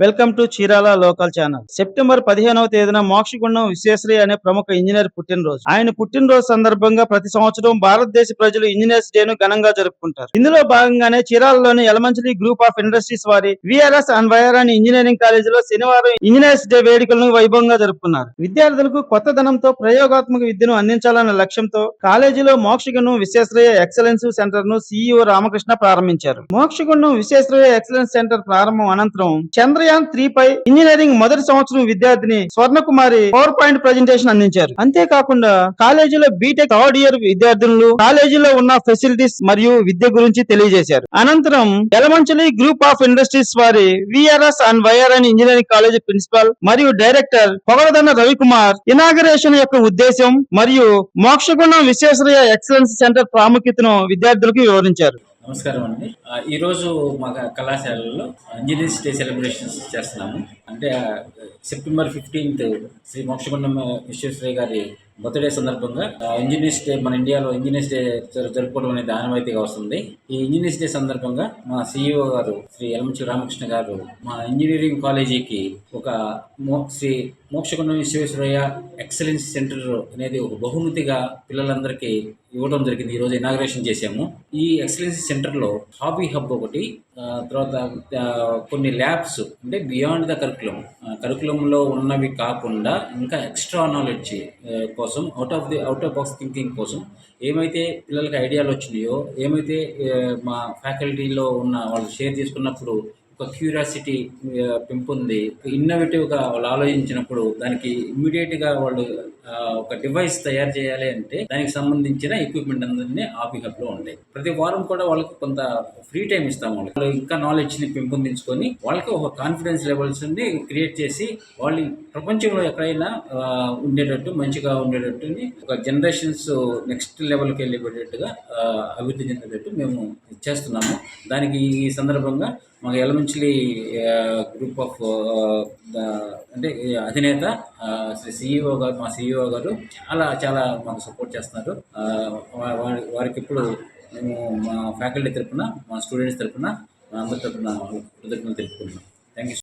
Welcome to Chirala local channel. September 15వ తేదీన మోక్షగుండం విశ్వేశ్వరయ్య అనే ప్రముఖ ఇంజనీర్ పుట్టినరోజు. ఆయన పుట్టినరోజు సందర్భంగా ప్రతి సంవత్సరం భారతదేశ ప్రజలు ఇంజనీర్స్ డేను ఘనంగా జరుపుకుంటారు. ఇందులో భాగంగానే చీరాలలోని యలమంచిలి గ్రూప్ ఆఫ్ ఇండస్ట్రీస్ వారి విఆర్ఎస్ అండ్ వైఆర్ఎన్ ఇంజనీరింగ్ కాలేజీలో శనివారం ఇంజనీర్స్ డే వేడుకలను వైభవంగా జరుపుకున్నారు. విద్యార్థులకు కొత్తదనంతో ప్రయోగాత్మక విద్యను అందించాలన్న లక్ష్యంతో కాలేజీలో మోక్షగుండం విశ్వేశ్వరయ్య ఎక్సలెన్స్ సెంటర్ ను సిఇఓ రామకృష్ణ ప్రారంభించారు. మోక్షగుండం విశ్వేశ్వరయ్య ఎక్సలెన్స్ సెంటర్ ప్రారంభం అనంతరం చంద్రయాన్ 3 పై ఇంజనీరింగ్ మొదటి సంవత్సరం విద్యార్థిని స్వర్ణకుమారి పవర్ పాయింట్ ప్రజెంటేషన్ అందించారు. అంతేకాకుండా కాలేజీలో బీటెక్ థర్డ్ ఇయర్ విద్యార్థులు కాలేజీలో ఉన్న ఫెసిలిటీస్ మరియు విద్య గురించి తెలియజేశారు. అనంతరం యలమంచిలి గ్రూప్ ఆఫ్ ఇండస్ట్రీస్ వారి VRS and YRN engineering college principal మరియు డైరెక్టర్ పొగడదన్న రవికుమార్ ఇనాగరేషన్ యొక్క ఉద్దేశం మరియు మోక్షగుండం విశ్వేశ్వరయ్య ఎక్సలెన్స్ సెంటర్ ప్రాముఖ్యతను విద్యార్థులకు వివరించారు. నమస్కారం అండి. ఈరోజు మా కళాశాలలో ఇంజనీర్స్ డే సెలబ్రేషన్స్ చేస్తున్నాము. అంటే సెప్టెంబర్ 15th శ్రీ మోక్షగుండం విశ్వేశ్వరయ్య గారి బర్త్డే సందర్భంగా ఇంజనీర్స్ డే మన ఇండియాలో ఇంజనీర్స్ డే జరుపుకోవడం అనేది ఆనవాయితీగా వస్తుంది. ఈ ఇంజనీర్స్ డే సందర్భంగా మా సిఇఓ గారు శ్రీ యలమంచిలి రామకృష్ణ గారు మా ఇంజనీరింగ్ కాలేజీకి ఒక శ్రీ మోక్షగుండం విశ్వేశ్వరయ్య ఎక్సలెన్స్ సెంటర్ అనేది ఒక బహుమతిగా పిల్లలందరికీ ఇవ్వడం జరిగింది. ఈరోజు ఇనాగ్రేషన్ చేశాము. ఈ ఎక్సలెన్స్ సెంటర్లో హాబీ హబ్ ఒకటి, తర్వాత కొన్ని ల్యాబ్స్ అంటే బియాండ్ ద కరికులంలో ఉన్నవి కాకుండా ఇంకా ఎక్స్ట్రా నాలెడ్జ్ కోసం అవుట్ ఆఫ్ బాక్స్ థింకింగ్ కోసం ఏమైతే పిల్లలకి ఐడియాలు వచ్చినాయో, ఏమైతే మా ఫ్యాకల్టీలో ఉన్న వాళ్ళు షేర్ చేసుకున్నప్పుడు ఒక క్యూరియాసిటీ పెంపొంది ఇన్నోవేటివ్గా వాళ్ళు ఆలోచించినప్పుడు దానికి ఇమ్మీడియట్గా వాళ్ళు ఒక డివైస్ తయారు చేయాలి అంటే దానికి సంబంధించిన ఎక్విప్మెంట్ అందరినీ హాబీ హబ్లో ఉంటాయి. ప్రతి వారం కూడా వాళ్ళకి కొంత ఫ్రీ టైం ఇస్తాం. వాళ్ళు ఇంకా నాలెడ్జ్ని పెంపొందించుకొని వాళ్ళకి ఒక కాన్ఫిడెన్స్ లెవెల్స్ని క్రియేట్ చేసి వాళ్ళు ప్రపంచంలో ఎక్కడైనా ఉండేటట్టు మంచిగా ఉండేటట్టు ఒక జనరేషన్స్ నెక్స్ట్ లెవెల్కి వెళ్ళేటట్టుగా అభివృద్ధి చెందేటట్టు మేము చేస్తున్నాము. దానికి ఈ సందర్భంగా మాకు యలమంచిలి గ్రూప్ ఆఫ్ అంటే అధినేత శ్రీ సిఇఓ గారు, మా సిఇఓ గారు చాలా మాకు సపోర్ట్ చేస్తున్నారు. వారికి ఇప్పుడు మేము మా ఫ్యాకల్టీ తరఫున, మా స్టూడెంట్స్ తరఫున, మా అందరి తరఫున కృతజ్ఞతలు తెలుపుకుంటున్నాం. Thank you.